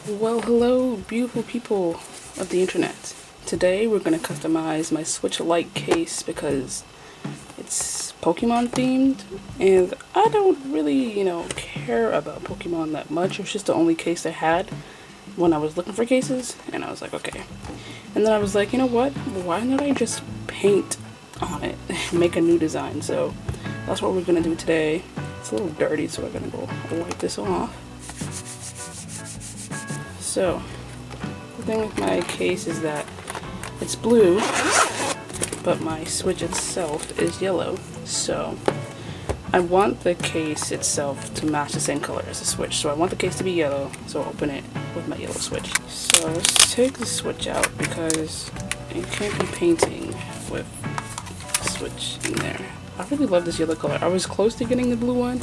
Well, hello, beautiful people of the internet. Today we're going to customize my Switch Lite case because it's Pokemon themed, and I don't really, care about Pokemon that much. It was just the only case I had when I was looking for cases, and I was like, okay. And then I was like, you know what? Why not I just paint on it and make a new design? So that's what we're going to do today. It's a little dirty, so we're going to go wipe this off. So, the thing with my case is that it's blue, but my Switch itself is yellow. So, I want the case itself to match the same color as the Switch. So I want the case to be yellow, so I'll open it with my yellow Switch. So let's take the Switch out because you can't be painting with the Switch in there. I really love this yellow color. I was close to getting the blue one,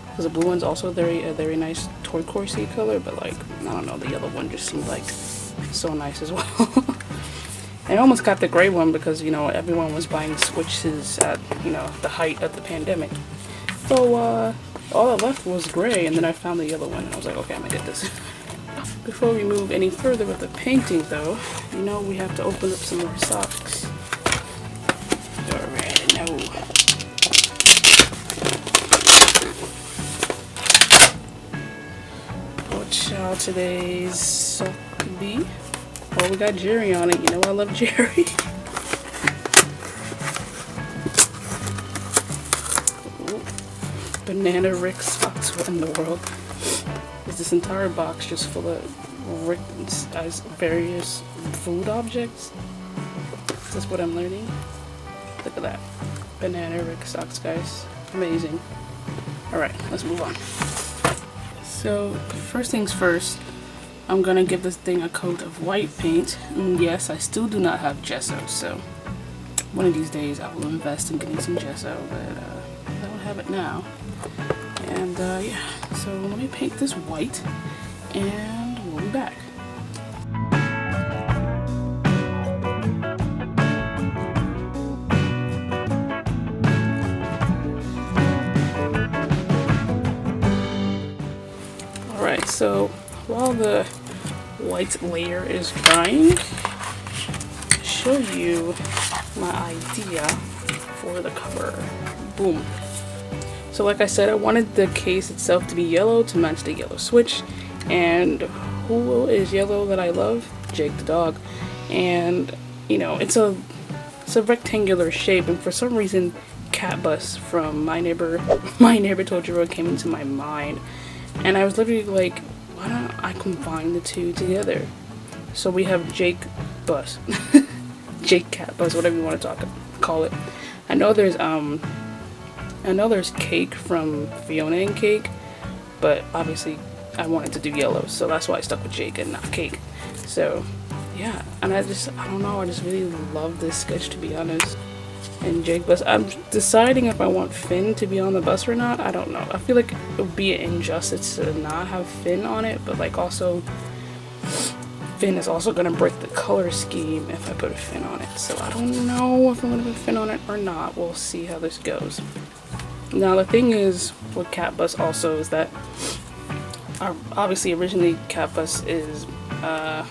because the blue one's also a very nice turquoisey color, but like, I don't know, the yellow one just seemed like so nice as well. I almost got the gray one because, everyone was buying Switches at, the height of the pandemic. So, all that left was gray, and then I found the yellow one, and I was like, okay, I'm gonna get this. Before we move any further with the painting, though, we have to open up some more socks. Alright, no. What shall today's sock be? Oh, we got Jerry on it. I love Jerry. Banana Rick socks. What in the world? Is this entire box just full of Rick's as various food objects? Is this what I'm learning? Look at that. Banana Rick socks, guys. Amazing. Alright, let's move on. So, first things first, I'm gonna give this thing a coat of white paint. And yes, I still do not have gesso, so one of these days I will invest in getting some gesso, but I don't have it now. And yeah, so let me paint this white, and we'll be back. Alright, so while the white layer is drying, I'll show you my idea for the cover. Boom. So like I said, I wanted the case itself to be yellow to match the yellow Switch. And who is yellow that I love? Jake the dog. And it's a rectangular shape, and for some reason Cat Bus from My Neighbor Totoro came into my mind. And I was literally like, why don't I combine the two together? So we have Jake Bus. Jake Cat Bus, whatever you want to call it. I know there's Cake from Fiona and Cake, but obviously I wanted to do yellow, so that's why I stuck with Jake and not Cake. So yeah, and I don't know, I just really love this sketch, to be honest. And Jake Bus, I'm deciding if I want Finn to be on the bus or not. I don't know. I feel like it would be an injustice to not have Finn on it, but like also Finn is also gonna break the color scheme if I put a Finn on it. So I don't know if I'm gonna put a Finn on it or not. We'll see how this goes. Now the thing is with Cat Bus also is that obviously originally Cat Bus is a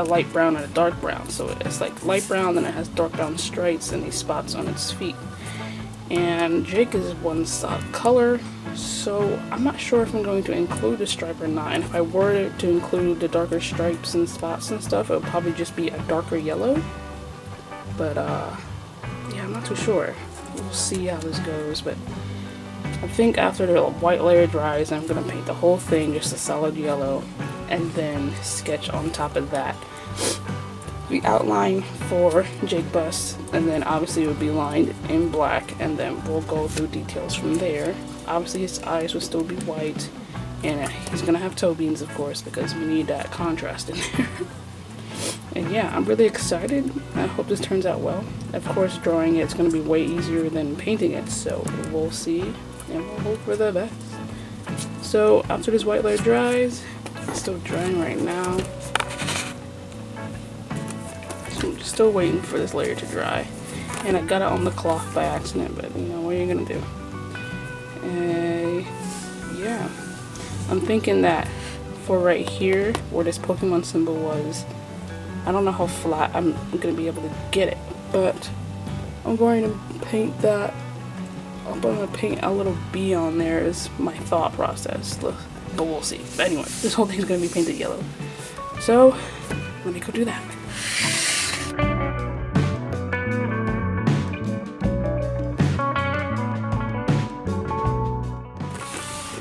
light brown and a dark brown, so it's like light brown, then it has dark brown stripes and these spots on its feet. And Jake is one solid color, so I'm not sure if I'm going to include the stripe or not. And if I were to include the darker stripes and spots and stuff, it would probably just be a darker yellow. But yeah, I'm not too sure. We'll see how this goes, but I think after the white layer dries, I'm gonna paint the whole thing just a solid yellow, and then sketch on top of that the outline for Jake Bus, and then obviously it would be lined in black, and then we'll go through details from there. Obviously his eyes will still be white, and he's gonna have toe beans, of course, because we need that contrast in there. And yeah, I'm really excited. I hope this turns out well. Of course, drawing it's going to be way easier than painting it, so we'll see, and we'll hope for the best. So after this white layer dries, it's still drying right now. So I'm just still waiting for this layer to dry. And I got it on the cloth by accident, but what are you going to do? Yeah. I'm thinking that for right here where this Pokemon symbol was. I don't know how flat I'm gonna be able to get it, but I'm going to paint that. I'm going to paint a little bee on there is my thought process, but we'll see. But anyway, this whole thing's gonna be painted yellow. So let me go do that.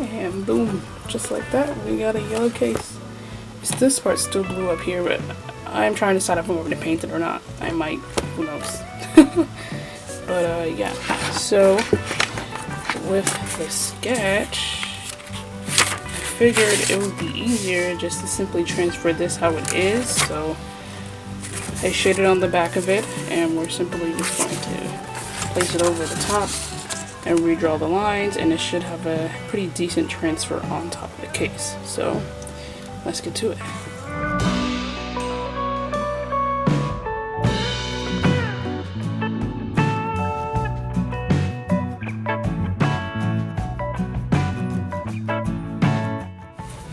And boom, just like that, we got a yellow case. This part's still blue up here, but I'm trying to decide if I'm going to paint it or not. I might, who knows. But yeah, so with the sketch, I figured it would be easier just to simply transfer this how it is. So I shaded on the back of it, and we're simply just going to place it over the top and redraw the lines, and it should have a pretty decent transfer on top of the case. So let's get to it.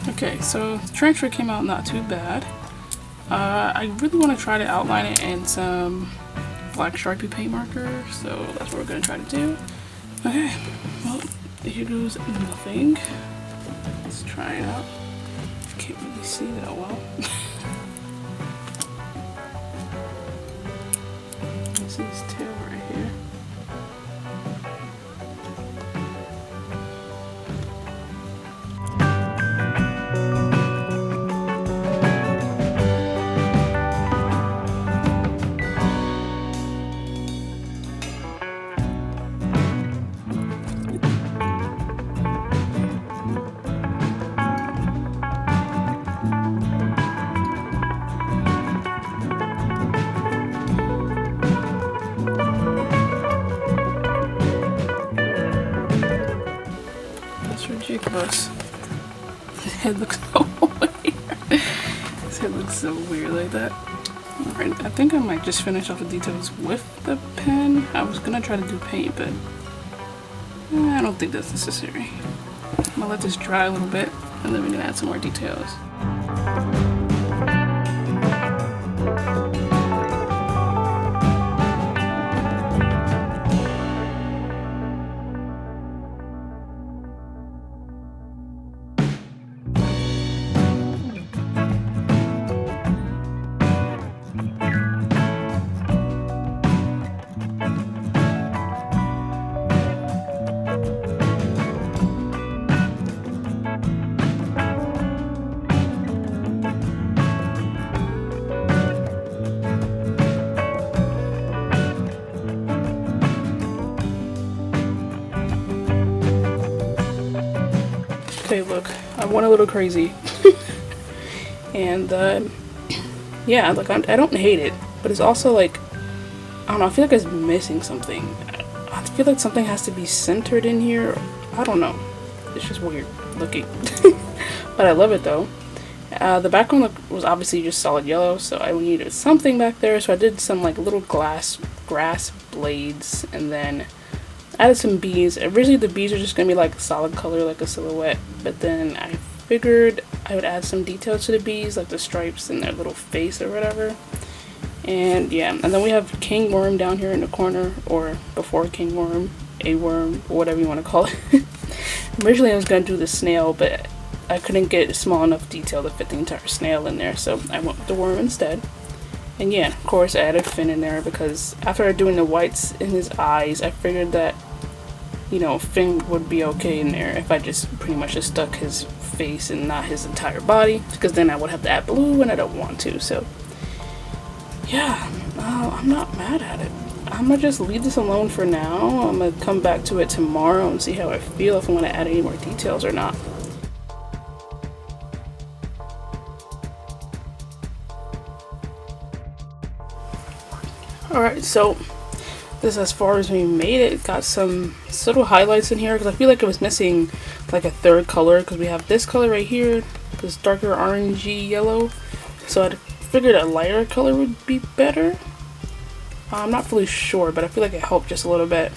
Okay, so the transfer came out not too bad. I really want to try to outline it in some black Sharpie paint marker, so that's what we're going to try to do. Okay, well, here goes nothing. Let's try it out. Can't really see that well. This is tail right here. Ridiculous. His head looks so weird. His head looks so weird like that. Alright, I think I might just finish off the details with the pen. I was gonna try to do paint, but I don't think that's necessary. I'm gonna let this dry a little bit, and then we can add some more details. Okay, look, I went a little crazy. And yeah, like I don't hate it, but it's also like, I don't know, I feel like it's missing something. I feel like something has to be centered in here. I don't know, it's just weird looking. But I love it though. The background was obviously just solid yellow, so I needed something back there, so I did some like little grass blades, and then added some bees. Originally the bees are just gonna be like solid color, like a silhouette, but then I figured I would add some details to the bees, like the stripes and their little face or whatever. And yeah, and then we have king worm down here in the corner, or before king worm, a worm, whatever you want to call it. Originally I was gonna do the snail, but I couldn't get small enough detail to fit the entire snail in there, so I went with the worm instead. And yeah, of course I added Finn in there because after doing the whites in his eyes, I figured that, you know, Finn would be okay in there if I just pretty much just stuck his face and not his entire body, because then I would have to add blue and I don't want to. So yeah, I'm not mad at it. I'm gonna just leave this alone for now. I'm gonna come back to it tomorrow and see how I feel, if I want to add any more details or not. Alright, so this is as far as we made it. Got some subtle highlights in here because I feel like it was missing like a third color, because we have this color right here, this darker orangey yellow. So I figured a lighter color would be better. I'm not fully sure, but I feel like it helped just a little bit.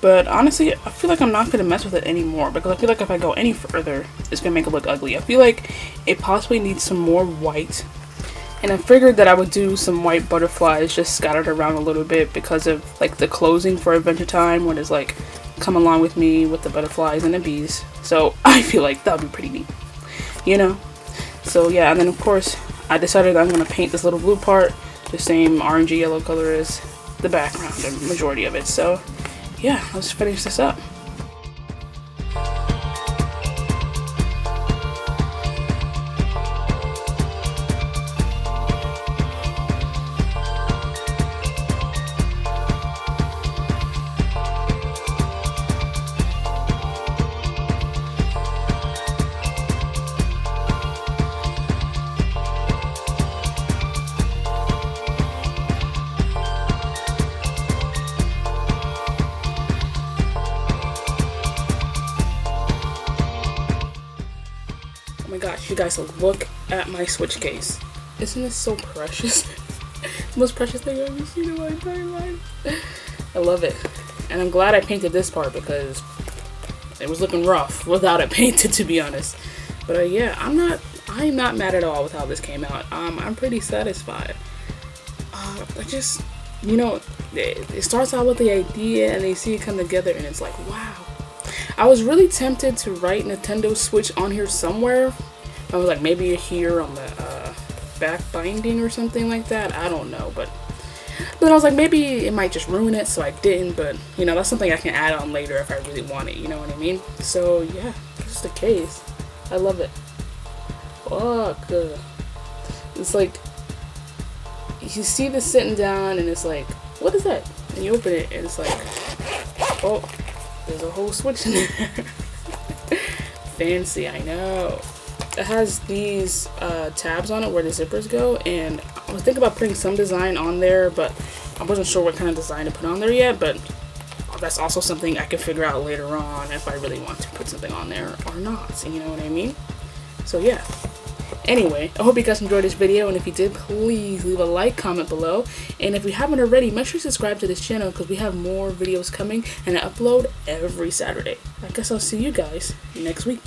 But honestly, I feel like I'm not going to mess with it anymore because I feel like if I go any further, it's going to make it look ugly. I feel like it possibly needs some more white. And I figured that I would do some white butterflies just scattered around a little bit because of like the closing for Adventure Time when it's like, come along with me with the butterflies and the bees. So I feel like that would be pretty neat, you know? So yeah, and then of course, I decided I'm going to paint this little blue part the same orangey yellow color as the background, the majority of it. So yeah, let's finish this up. Oh my gosh, you guys, look at my Switch case. Isn't this so precious? It's the most precious thing I've ever seen in my entire life. I love it. And I'm glad I painted this part because it was looking rough without it painted, to be honest. But yeah, I'm not mad at all with how this came out. I'm pretty satisfied. I just, you know, it starts out with the idea and they see it come together and it's like, wow. I was really tempted to write Nintendo Switch on here somewhere. I was like, maybe here on the back binding or something like that. I don't know, but I was like, maybe it might just ruin it, so I didn't. But you know, that's something I can add on later if I really want it. You know what I mean? So yeah, this is the case. I love it. Fuck. It's like you see this sitting down, and it's like, what is that? And you open it, and it's like, oh. There's a whole Switch in there. Fancy, I know. It has these tabs on it where the zippers go, and I was thinking about putting some design on there, but I wasn't sure what kind of design to put on there yet, but that's also something I can figure out later on if I really want to put something on there or not, you know what I mean? So yeah. Anyway, I hope you guys enjoyed this video, and if you did, please leave a like, comment below, and if you haven't already, make sure you subscribe to this channel because we have more videos coming, and I upload every Saturday. I guess I'll see you guys next week.